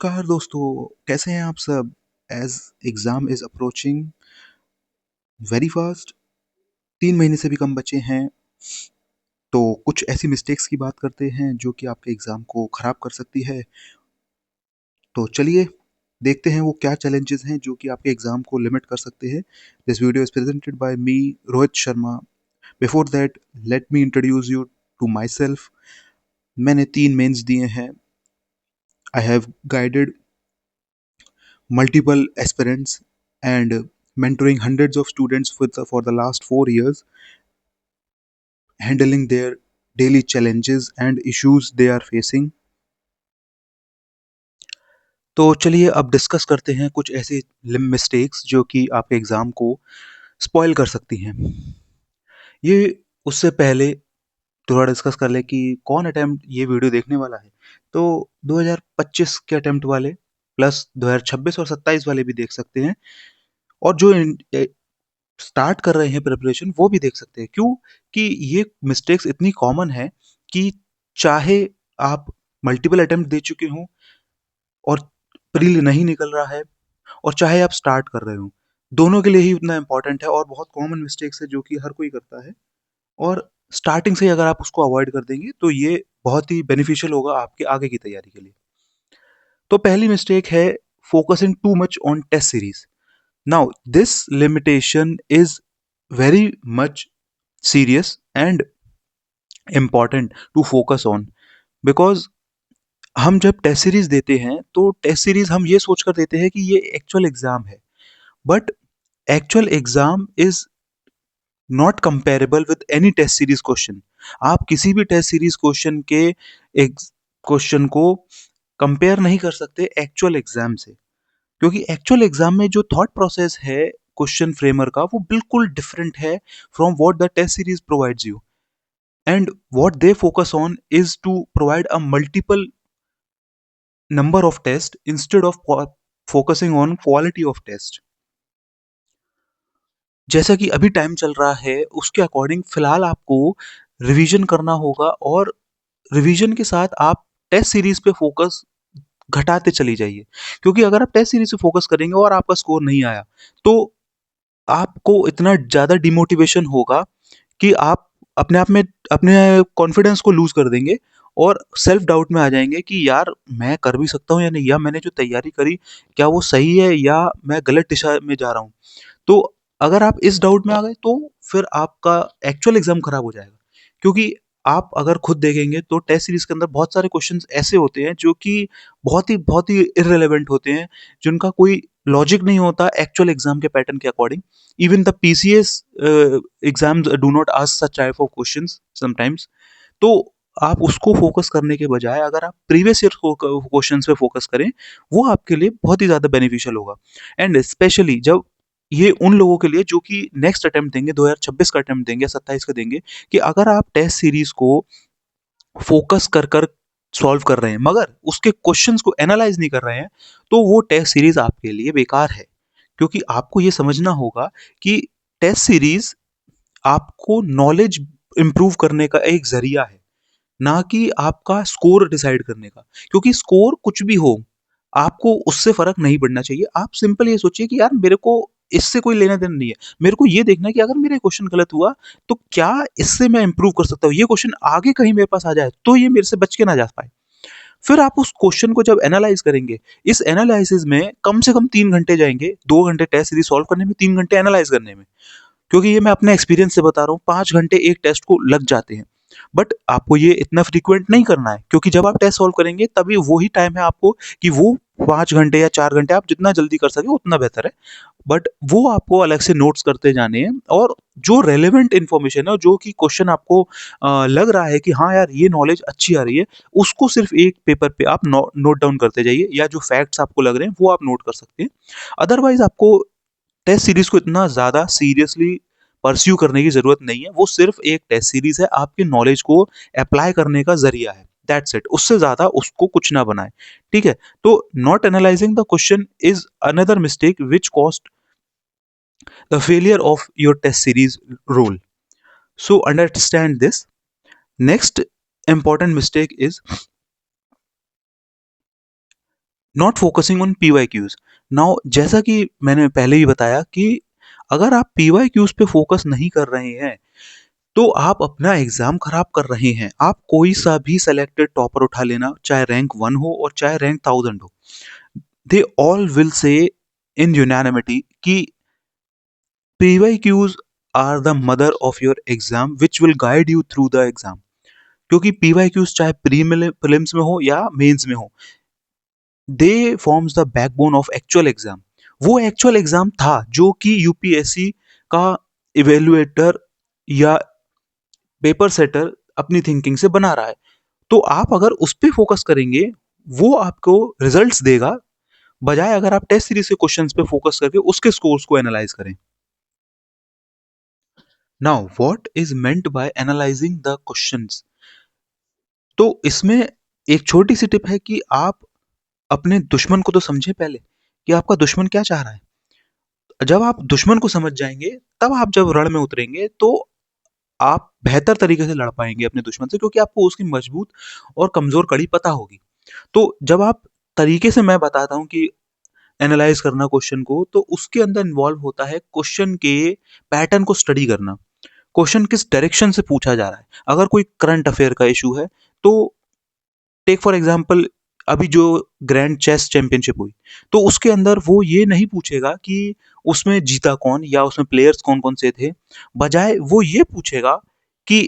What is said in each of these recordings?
नमस्कार दोस्तों, कैसे हैं आप सब? As exam is approaching very fast, 3 महीने से भी कम बचे हैं, तो कुछ ऐसी मिस्टेक्स की बात करते हैं जो कि आपके एग्ज़ाम को ख़राब कर सकती है। तो चलिए, देखते हैं वो क्या चैलेंजेज़ हैं जो कि आपके एग्ज़ाम को लिमिट कर सकते हैं। This video is presented by me, Rohit Sharma. Before that, let me introduce you to myself. मैंने 3 मेन्स दिए हैं। I have guided multiple aspirants and mentoring hundreds of students for the last 4 years, handling their daily challenges and issues they are facing. तो चलिए अब discuss करते हैं कुछ ऐसे मिस्टेक्स जो कि आपके एग्ज़ाम को स्पॉइल कर सकती हैं। ये उससे पहले थोड़ा डिस्कस कर लें कि कौन अटेम्प्ट ये वीडियो देखने वाला है। तो 2025 के अटेम्प्ट वाले प्लस 2026 और 27 वाले भी देख सकते हैं, और जो स्टार्ट कर रहे हैं प्रिपरेशन वो भी देख सकते हैं। क्यों? कि ये मिस्टेक्स इतनी कॉमन है कि चाहे आप मल्टीपल अटेम्प्ट दे चुके हों और प्रिली नहीं निकल रहा है, और चाहे आप स्टार्ट कर रहे हो, दोनों के लिए ही उतना इम्पोर्टेंट है और बहुत कॉमन मिस्टेक्स है जो कि हर कोई करता है। और स्टार्टिंग से ही अगर आप उसको अवॉइड कर देंगे तो ये बहुत ही बेनिफिशियल होगा आपके आगे की तैयारी के लिए। तो पहली मिस्टेक है focusing too much on test series. Now this limitation is very much serious and important to focus on, because हम जब टेस्ट सीरीज देते हैं तो टेस्ट सीरीज हम ये सोचकर देते हैं कि ये एक्चुअल एग्जाम है, but actual exam is not comparable with any test series question. आप किसी भी टेस्ट सीरीज क्वेश्चन के क्वेश्चन को कंपेयर नहीं कर सकते एक्चुअल एग्जाम से, क्योंकि एक्चुअल एग्जाम में जो थॉट प्रोसेस है क्वेश्चन फ्रेमर का वो बिल्कुल डिफरेंट है from what the test series provides you, and what they focus on is to provide a multiple number of tests instead of focusing on quality of test। जैसा कि अभी time चल रहा है उसके अकॉर्डिंग फिलहाल आपको रिवीजन करना होगा, और रिवीजन के साथ आप टेस्ट सीरीज पे फोकस घटाते चली जाइए, क्योंकि अगर आप टेस्ट सीरीज पे फोकस करेंगे और आपका स्कोर नहीं आया तो आपको इतना ज़्यादा डिमोटिवेशन होगा कि आप अपने आप में अपने कॉन्फिडेंस को लूज़ कर देंगे और सेल्फ डाउट में आ जाएँगे कि यार मैं कर भी सकता हूँ या नहीं, या मैंने जो तैयारी करी क्या वो सही है या मैं गलत दिशा में जा रहा हूँ। तो अगर आप इस डाउट में आ गए तो फिर आपका एक्चुअल एग्ज़ाम खराब हो जाएगा। क्योंकि आप अगर खुद देखेंगे तो टेस्ट सीरीज़ के अंदर बहुत सारे क्वेश्चंस ऐसे होते हैं जो कि बहुत ही इर्रेलेवेंट होते हैं, जिनका कोई लॉजिक नहीं होता एक्चुअल एग्ज़ाम के पैटर्न के according. Even the PCS exams do not ask such type of questions sometimes. तो आप उसको फ़ोकस करने के बजाय अगर आप प्रीवियस ईयर को क्वेश्चंस पे फ़ोकस करें, वो आपके लिए बहुत ही ज़्यादा बेनिफिशियल होगा। एंड स्पेशली जब ये उन लोगों के लिए जो कि नेक्स्ट अटेम्प्ट देंगे, 2026 का अटेम्प्ट देंगे या 27 का देंगे, कि अगर आप टेस्ट सीरीज़ को फ़ोकस कर सॉल्व कर रहे हैं, मगर उसके क्वेश्चंस को एनालाइज़ नहीं कर रहे हैं, तो वो टेस्ट सीरीज़ आपके लिए बेकार है। क्योंकि आपको ये समझना होगा कि टेस्ट सीरीज़ आपको नॉलेज इम्प्रूव करने का एक ज़रिया है, ना कि आपका स्कोर डिसाइड करने का। क्योंकि स्कोर कुछ भी हो, आपको उससे फ़र्क नहीं पड़ना चाहिए। आप सिंपल ये सोचिए कि यार मेरे को इससे कोई लेना-देना नहीं है। मेरे को ये देखना है कि अगर मेरा क्वेश्चन गलत हुआ, तो क्या इससे मैं इम्प्रूव कर सकता हूँ? ये क्वेश्चन आगे कहीं मेरे पास आ जाए, तो ये मेरे से बच के ना जा पाए। फिर आप उस क्वेश्चन को जब एनालाइज़ करेंगे, इस एनालिसिस में कम से कम 3 घंटे जाएँगे, 2 घंटे टेस्ट सीरीज़ सॉल्व करने में, 3 घंटे एनालाइज़ करने में। क्योंकि ये मैं अपने एक्सपीरियंस से बता रहा हूँ, 5 घंटे एक टेस्ट को लग जाते हैं। बट आपको ये इतना फ्रीक्वेंट नहीं करना है, क्योंकि जब आप टेस्ट सॉल्व करेंगे तभी वही टाइम है आपको कि वो 5 घंटे या 4 घंटे आप जितना जल्दी कर सकें उतना बेहतर है। बट वो आपको अलग से नोट्स करते जाने हैं, और जो रेलेवेंट इन्फॉर्मेशन है और जो कि क्वेश्चन आपको लग रहा है कि हाँ यार ये नॉलेज अच्छी आ रही है, उसको सिर्फ एक पेपर पे आप नोट डाउन करते जाइए, या जो फैक्ट्स आपको लग रहे हैं वो आप नोट कर सकते हैं। अदरवाइज़ आपको टेस्ट सीरीज़ को इतना ज़्यादा सीरियसली परस्यू करने की ज़रूरत नहीं है। वो सिर्फ़ एक टेस्ट सीरीज़ है, आपकी नॉलेज को अप्लाई करने का ज़रिया है। That's it. उससे ज़्यादा उसको कुछ ना बनाएँ, ठीक है? तो not analysing the question is another mistake which cost the failure of your test series role. So understand this. Next important mistake is not focusing on PYQs। Now जैसा कि मैंने पहले ही बताया कि अगर आप PYQs पे फोकस नहीं कर रहे हैं तो आप अपना एग्जाम खराब कर रहे हैं। आप कोई सा भी सेलेक्टेड टॉपर उठा लेना, चाहे रैंक 1 हो और चाहे रैंक 1000 हो, दे all will say in unanimity कि PYQs are the mother of your exam which will guide you through the exam. क्योंकि PYQs चाहे प्रीलिम्स में हो या मेंस में हो, they forms the backbone of actual exam. वो एक्चुअल एग्जाम था जो कि यूपीएससी का इवेल्युएटर या पेपर सेटर अपनी थिंकिंग से बना रहा है। तो आप अगर उस पे फोकस करेंगे, वो आपको रिजल्ट्स देगा, बजाय अगर आप टेस्ट सीरीज के क्वेश्चंस पे फोकस करके उसके स्कोर्स को एनालाइज करें। Now what is meant by analysing the questions. तो इसमें एक छोटी सी टिप है कि आप अपने दुश्मन को तो समझे पहले कि आपका दुश्मन क्या चाह रहा है। जब आप दुश्मन को समझ जाएंगे, तब आप जब रण में उतरेंगे तो आप बेहतर तरीके से लड़ पाएंगे अपने दुश्मन से, क्योंकि आपको उसकी मजबूत और कमजोर कड़ी पता होगी। तो जब आप तरीके से, मैं बताता हूँ कि एनालाइज करना क्वेश्चन को, तो उसके अंदर इन्वॉल्व होता है क्वेश्चन के पैटर्न को स्टडी करना। क्वेश्चन किस डायरेक्शन से पूछा जा रहा है। अगर कोई करंट अफेयर का इशू है तो टेक फॉर एग्जांपल, अभी जो ग्रैंड चेस चैंपियनशिप हुई, तो उसके अंदर वो ये नहीं पूछेगा कि उसमें जीता कौन या उसमें प्लेयर्स कौन कौन से थे, बजाय वो ये पूछेगा कि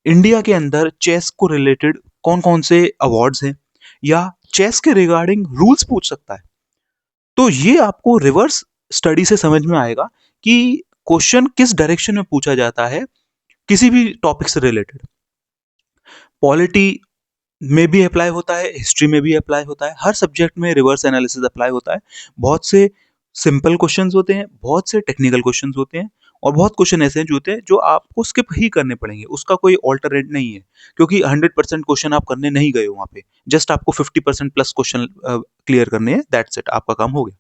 इंडिया के अंदर चेस को रिलेटेड कौन कौन से अवार्ड्स हैं, या चेस के रिगार्डिंग रूल्स पूछ सकता है। तो ये आपको रिवर्स स्टडी से समझ में आएगा कि क्वेश्चन किस डायरेक्शन में पूछा जाता है किसी भी टॉपिक से रिलेटेड। पॉलिटी में भी अप्लाई होता है, हिस्ट्री में भी अप्लाई होता है, हर सब्जेक्ट में रिवर्स एनालिसिस अप्लाई होता है। बहुत से सिंपल क्वेश्चंस होते हैं, बहुत से टेक्निकल क्वेश्चंस होते हैं, और बहुत क्वेश्चन ऐसे हैं जो होते हैं जो आपको स्किप ही करने पड़ेंगे, उसका कोई ऑल्टरनेट नहीं है। क्योंकि 100% क्वेश्चन आप करने नहीं गए हो वहाँ पे, जस्ट आपको 50% प्लस क्वेश्चन क्लियर करने हैं, दैट्स इट, आपका काम हो गया।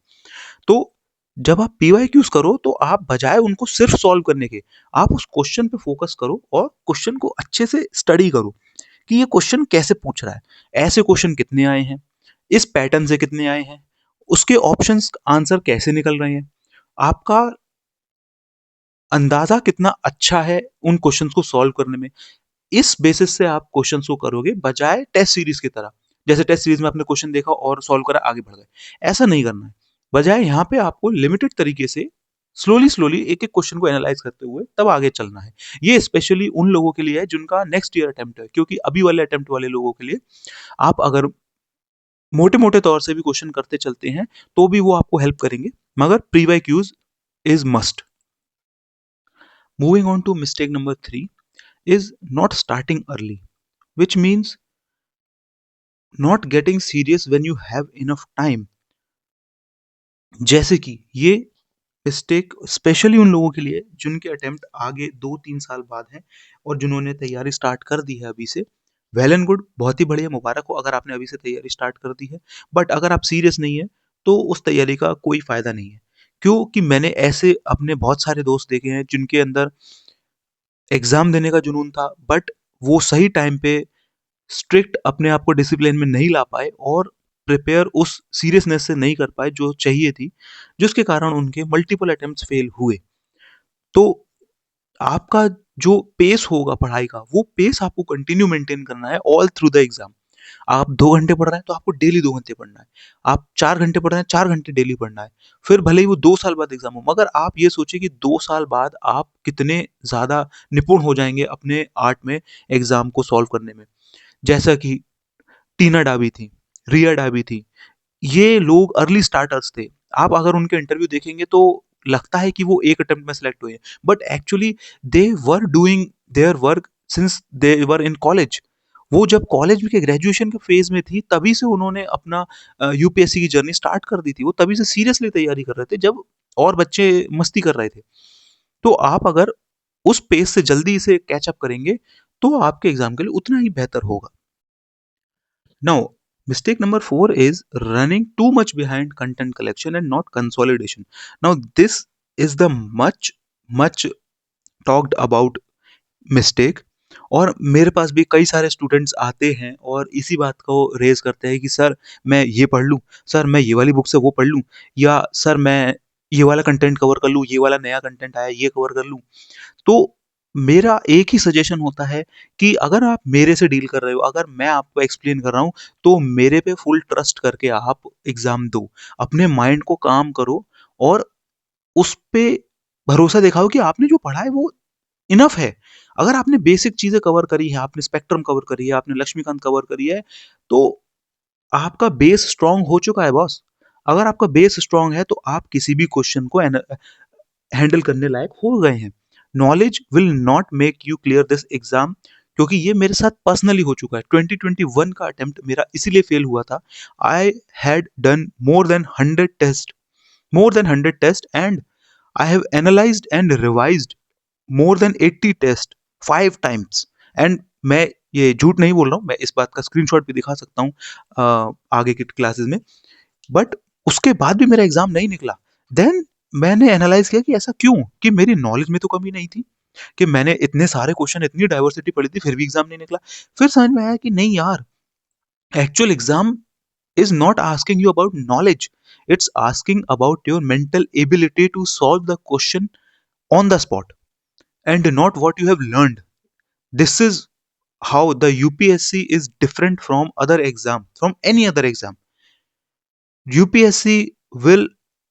तो जब आप PYQs करो तो आप बजाय उनको सिर्फ सॉल्व करने के, आप उस क्वेश्चन पे फोकस करो और क्वेश्चन को अच्छे से स्टडी करो कि ये क्वेश्चन कैसे पूछ रहा है, ऐसे क्वेश्चन कितने आए हैं, इस पैटर्न से कितने आए हैं, उसके ऑप्शंस आंसर कैसे निकल रहे हैं, आपका अंदाजा कितना अच्छा है उन क्वेश्चंस को सॉल्व करने में। इस बेसिस से आप क्वेश्चंस को करोगे, बजाय टेस्ट सीरीज की तरह, जैसे टेस्ट सीरीज में आपने क्वेश्चन देखा और सॉल्व करा, आगे बढ़ गए। ऐसा नहीं करना है। बजाय यहाँ पे आपको लिमिटेड तरीके से स्लोली स्लोली एक एक क्वेश्चन को एनालाइज करते हुए तब आगे चलना है। ये स्पेशली उन लोगों के लिए है जिनका नेक्स्ट ईयर अटेम्प्ट है, क्योंकि अभी वाले अटेम्प्ट वाले लोगों के लिए आप अगर मोटे मोटे तौर से भी क्वेश्चन करते चलते हैं तो भी वो आपको हेल्प करेंगे, मगर PYQs is must. Moving on to mistake number 3 is not starting early, which means not getting serious when you have enough time। जैसे कि ये मिस्टेक स्पेशली उन लोगों के लिए जिनके अटेम्प्ट आगे 2-3 साल बाद हैं और जिन्होंने तैयारी स्टार्ट कर दी है अभी से। वेल एंड गुड, बहुत ही बढ़िया, मुबारक हो अगर आपने अभी से तैयारी स्टार्ट कर दी है। बट अगर आप सीरियस नहीं है तो उस तैयारी का कोई फायदा नहीं है। क्योंकि मैंने ऐसे अपने बहुत सारे दोस्त देखे हैं जिनके अंदर एग्जाम देने का जुनून था, बट वो सही टाइम पे स्ट्रिक्ट अपने आप को डिसिप्लिन में नहीं ला पाए और प्रिपेयर उस सीरियसनेस से नहीं कर पाए जो चाहिए थी, जिसके कारण उनके मल्टीपल अटेम्प्ट्स फेल हुए। तो आपका जो पेस होगा पढ़ाई का, वो पेस आपको कंटिन्यू मेंटेन करना है ऑल थ्रू द एग्जाम। आप 2 घंटे पढ़ रहे हैं तो आपको डेली 2 घंटे पढ़ना है। आप 4 घंटे पढ़ रहे हैं, 4 घंटे डेली पढ़ना है। फिर भले ही वो 2 साल बाद एग्जाम हो, मगर आप ये सोचिए कि 2 साल बाद आप कितने ज्यादा निपुण हो जाएंगे अपने आर्ट में एग्जाम को सॉल्व करने में। जैसा कि टीना डाबी थी, रिया डाबी थी, ये लोग अर्ली स्टार्टर्स थे। आप अगर उनके इंटरव्यू देखेंगे तो लगता है कि वो एक अटेम्प्ट में सेलेक्ट हुए हैं, but actually they were doing their work since they were in college. वो जब कॉलेज के ग्रेजुएशन के फेज में थी तभी से उन्होंने अपना यूपीएससी की जर्नी स्टार्ट कर दी थी। वो तभी से सीरियसली तैयारी कर रहे थे जब और बच्चे मस्ती कर रहे थे। तो आप अगर उस पेस से जल्दी से कैचअप करेंगे तो आपके एग्जाम के लिए उतना ही बेहतर होगा। Now, mistake number 4 is running too much behind content collection and not consolidation. Now, this is the much talked about mistake, और मेरे पास भी कई सारे स्टूडेंट्स आते हैं और इसी बात को रेज़ करते हैं कि सर मैं ये पढ़ लूँ, सर मैं ये वाली बुक से वो पढ़ लूँ, या सर मैं ये वाला कंटेंट कवर कर लूँ, ये वाला नया कंटेंट आया ये कवर कर लूँ। तो मेरा एक ही सजेशन होता है कि अगर आप मेरे से डील कर रहे हो, अगर मैं आपको एक्सप्लेन कर रहा हूँ, तो मेरे पे फुल ट्रस्ट करके आप एग्ज़ाम दो। अपने माइंड को काम करो और उस पे भरोसा दिखाओ कि आपने जो पढ़ा है वो इनफ है। अगर आपने बेसिक चीज़ें कवर करी हैं, आपने स्पेक्ट्रम कवर करी है, आपने लक्ष्मीकांत कवर करी है, तो आपका बेस स्ट्रॉन्ग हो चुका है बॉस। अगर आपका बेस स्ट्रॉन्ग है, तो आप किसी भी क्वेश्चन को हैंडल करने लायक हो गए हैं। Knowledge will not make you clear this exam, क्योंकि ये मेरे साथ पर्सनली हो चुका है। 2021 का अटेम्प्ट मेरा इसीलिए फेल हुआ था। I had done more than 100 test and I have analysed and revised more than 80 test 5 times. And मैं ये झूठ नहीं बोल रहा हूँ, मैं इस बात का स्क्रीनशॉट भी दिखा सकता हूँ आगे की क्लासेस में। बट उसके बाद भी मेरा एग्जाम नहीं निकला। देन मैंने एनालाइज किया कि ऐसा क्यों, कि मेरी नॉलेज में तो कमी नहीं थी, कि मैंने इतने सारे क्वेश्चन इतनी डाइवर्सिटी पढ़ी थी फिर भी एग्जाम नहीं निकला। फिर समझ में आया कि नहीं यार, actual exam is not asking you about knowledge, it's asking about your mental ability to solve the question on the spot and not what you have learned. This is how the UPSC is different from other exam, from any other exam. UPSC will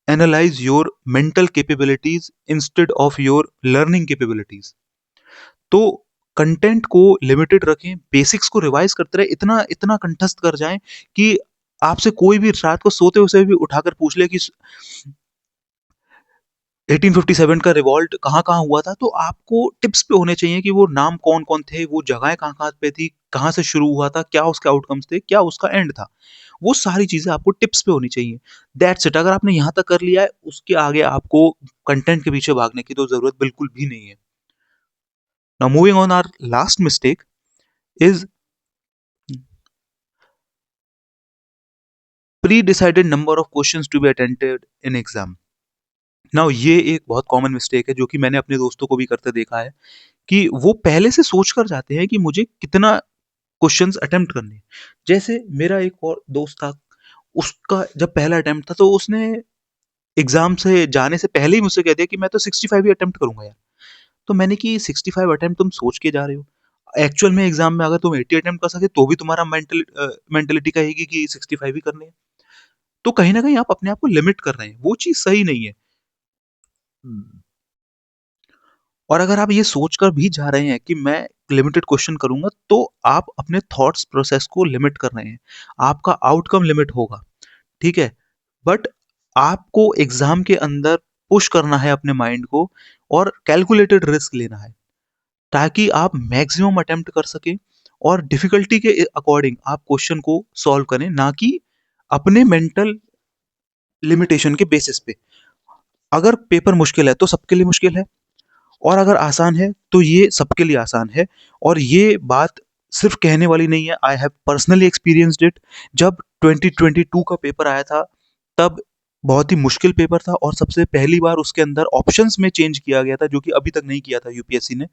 analyze your mental capabilities instead of your learning capabilities. तो content को limited रखें, basics को revise करते रहे, इतना इतना कंठस्थ कर जाएं कि आपसे कोई भी रात को सोते हुए भी उठाकर पूछ ले कि 1857 का रिवॉल्ट कहाँ-कहाँ हुआ था, तो आपको टिप्स पे होने चाहिए कि वो नाम कौन-कौन थे, वो जगहें कहाँ-कहाँ पे थी, कहाँ से शुरू हुआ था, क्या उसके आउटकम्स थे, क्या उसका एंड था। वो सारी चीज़ें आपको टिप्स पे होनी चाहिए। That's it. अगर आपने यहाँ तक कर लिया है, उसके आगे आपको कंटेंट के पीछे भागने की तो ज़रूरत बिल्कुल भी नहीं है। Now moving on, our last mistake is pre-decided number of questions to be attempted in exam. Now ये एक बहुत कॉमन मिस्टेक है जो कि मैंने अपने दोस्तों को भी करते देखा है, कि वो पहले से सोच कर जाते हैं कि मुझे कितना क्वेश्चंस अटेम्प्ट करने हैं। जैसे मेरा एक और दोस्त था, उसका जब पहला अटेम्प्ट था तो उसने एग्ज़ाम से जाने से पहले ही मुझसे कह दिया कि मैं तो 65 ही अटेम्प्ट करूँगा यार। तो मैंने कि 65 अटेम्प्ट तुम सोच के जा रहे हो। एक्चुअल में एग्ज़ाम में अगर तुम 80 अटेम्प्ट कर सके तो भी तुम्हारा मेंटालिटी कहेगी कि 65 ही करने हैं। तो कहीं न कहीं आप अपने आप को लिमिट कर रहे हैं, वो चीज़ सही नहीं है। और अगर आप ये सोचकर भी जा रहे हैं कि मैं लिमिटेड क्वेश्चन करूँगा, तो आप अपने थॉट्स प्रोसेस को लिमिट कर रहे हैं। आपका आउटकम लिमिट होगा, ठीक है? बट आपको एग्ज़ाम के अंदर पुश करना है अपने माइंड को और कैलकुलेटेड रिस्क लेना है, ताकि आप मैक्सिमम अटेम्प्ट कर सकें और डिफ़िकल्टी के अकॉर्डिंग आप क्वेश्चन को सॉल्व करें, ना कि अपने मेंटल लिमिटेशन के बेसिस पे। अगर पेपर मुश्किल है, तो सबके लिए मुश्किल है। और अगर आसान है तो ये सबके लिए आसान है। और ये बात सिर्फ कहने वाली नहीं है, I have personally experienced it. जब 2022 का पेपर आया था, तब बहुत ही मुश्किल पेपर था और सबसे पहली बार उसके अंदर ऑप्शंस में चेंज किया गया था, जो कि अभी तक नहीं किया था यूपीएससी ने।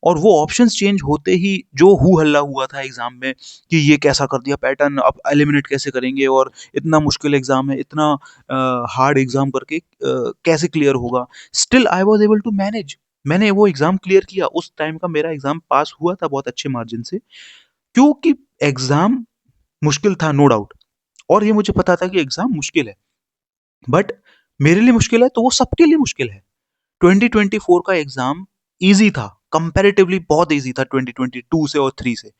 और वो ऑप्शंस चेंज होते ही जो हू हल्ला हुआ था एग्जाम में कि ये कैसा कर दिया पैटर्न, अब एलिमिनेट कैसे करेंगे, और इतना मुश्किल एग्जाम है, इतना हार्ड एग्जाम करके कैसे क्लियर होगा। Still I was able to manage. मैंने वो एग्जाम क्लियर किया। उस टाइम का मेरा एग्जाम पास हुआ था बहुत अच्छे मार्जिन से, क्योंकि एग्जाम मुश्किल था, नो डाउट। और ये मुझे पता था कि एग्जाम मुश्किल है, बट मेरे लिए मुश्किल है तो वो सबके लिए मुश्किल है। 2024 का एग्जाम इजी था, कंपैरेटिवली बहुत इजी था 2022 से और 3 से,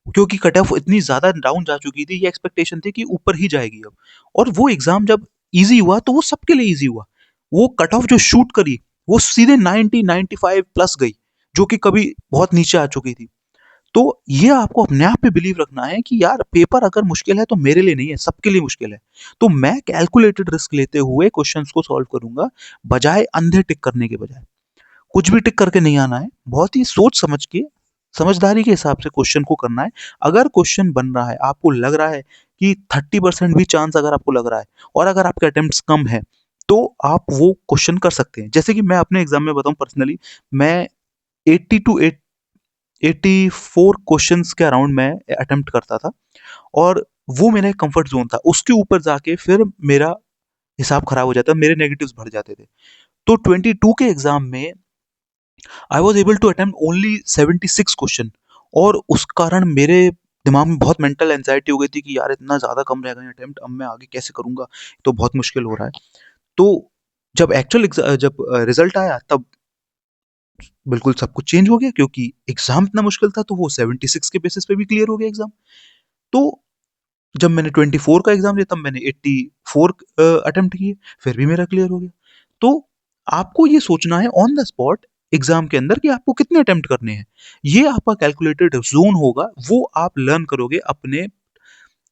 क्योंकि कट ऑफ इतनी ज्यादा डाउन जा चुकी थी, ये एक्सपेक्टेशन थी कि ऊपर ही जाएगी अब। और वो एग्जाम जब इजी हुआ तो वो सबके लिए इजी हुआ। वो कट ऑफ जो शूट करी, वो सीधे 90 95 प्लस गई, जो कि कभी बहुत नीचे आ चुकी थी। तो ये आपको अपने आप पे बिलीव रखना है कि यार पेपर अगर मुश्किल है तो मेरे लिए नहीं है, सबके लिए मुश्किल है। तो मैं कैलकुलेटेड रिस्क लेते हुए क्वेश्चंस को सॉल्व करूंगा, बजाय अंधे टिक करने के बजाय। कुछ भी टिक करके नहीं आना है, बहुत ही सोच समझ के, समझदारी के हिसाब से क्वेश्चन को करना है। अगर क्वेश्चन बन रहा है, आपको लग रहा है कि 30% भी चांस अगर आपको लग रहा है, और अगर आपके अटेम्प्ट्स कम है, तो आप वो क्वेश्चन कर सकते हैं। जैसे कि मैं अपने एग्जाम में बताऊं, पर्सनली मैं 80 टू 84 क्वेश्चंस के अराउंड मैं अटेम्प्ट करता था और वो मेरा एक कंफर्ट ज़ोन था। उसके ऊपर जाके फिर मेरा हिसाब खराब हो जाता, मेरे नेगेटिव्स बढ़ जाते थे। तो 22 के एग्ज़ाम में I was able to attempt only 76 question और उस कारण मेरे दिमाग में बहुत मेंटल एंग्जायटी हो गई थी कि यार इतना ज़्यादा कम रह गए अटेम्प्ट, अब मैं आगे कैसे करूँगा? तो बहुत मुश्किल हो रहा है। तो जब रिज़ल्ट आया तब बिल्कुल सब कुछ चेंज हो गया क्योंकि एग्ज़ाम इतना मुश्किल था तो वो 76 के बेसिस पे भी क्लियर हो गया एग्ज़ाम। तो जब मैंने 24 का एग्ज़ाम दिया तब मैंने 84 अटेम्प्ट किए, फिर भी मेरा क्लियर हो गया। तो आपको ये सोचना है ऑन द स्पॉट एग्ज़ाम के अंदर कि आपको कितने अटेम्प्ट करने हैं। ये आपका कैलकुलेटेड ज़ोन होगा, वो आप लर्न करोगे अपने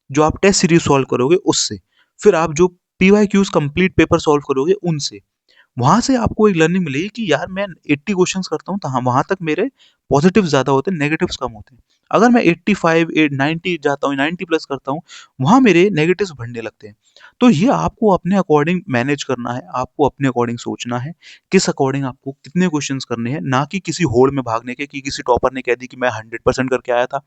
जो आप टेस्ट सीरीज़ सॉल्व करोगे उससे। फिर आप जो पीवाईक्यूज़ कंप्लीट पेपर सॉल्व करोगे उनसे। वहाँ से आपको एक लर्निंग मिलेगी कि यार मैं 80 क्वेश्चंस करता हूँ तो हाँ, वहाँ तक मेरे पॉजिटिव ज़्यादा होते हैं, नेगेटिव्स कम होते हैं। अगर मैं 85 90 जाता हूँ, 90 प्लस करता हूँ, वहाँ मेरे नेगेटिव्स बढ़ने लगते हैं। तो ये आपको अपने अकॉर्डिंग मैनेज करना है, आपको अपने अकॉर्डिंग सोचना है, किस अकॉर्डिंग आपको कितने क्वेश्चंस करने हैं, ना कि किसी होड़ में भागने के कि किसी टॉपर ने कह दी कि मैं 100% करके आया था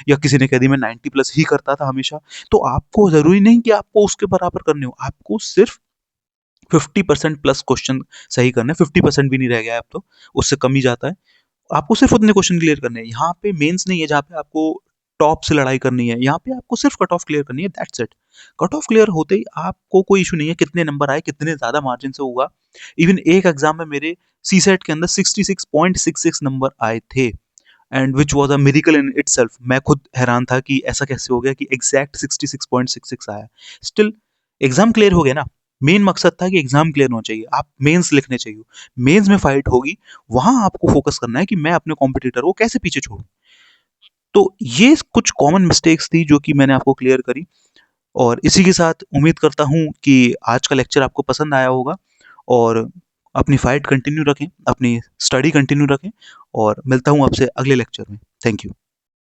या किसी ने कह दी मैं 90 प्लस ही करता था हमेशा। तो आपको ज़रूरी नहीं कि आपको उसके बराबर करने हो, आपको सिर्फ 50% प्लस क्वेश्चन सही करना है। 50% भी नहीं रह गया है अब तो, उससे कम ही जाता है। आपको सिर्फ उतने क्वेश्चन क्लियर करने हैं। यहाँ पे मेंस नहीं है जहाँ पे आपको टॉप से लड़ाई करनी है, यहाँ पे आपको सिर्फ कट ऑफ क्लियर करनी है, that's it. Cut off clear होते ही आपको कोई इशू नहीं है कितने नंबर आए, कितने ज़्यादा मार्जिन से होगा। इवन एक एग्जाम में मेरे सी सेट के अंदर 66.66 नंबर आए थे and which was a miracle in it self. मैं खुद हैरान था कि ऐसा कैसे हो गया कि एग्जैक्ट 66.66 आया। स्टिल एग्जाम क्लियर हो गया ना। मेन मकसद था कि एग्जाम क्लियर होना चाहिए, आप मेंस लिखने चाहिए। मेंस में फाइट होगी, वहां आपको फोकस करना है कि मैं अपने कॉम्पिटिटर को कैसे पीछे छोड़ूं। तो ये कुछ कॉमन मिस्टेक्स थी जो कि मैंने आपको क्लियर करी और इसी के साथ उम्मीद करता हूं कि आज का लेक्चर आपको पसंद आया होगा और अपनी फाइट कंटिन्यू रखें, अपनी स्टडी कंटिन्यू रखें और मिलता हूं आपसे अगले लेक्चर में। Thank you.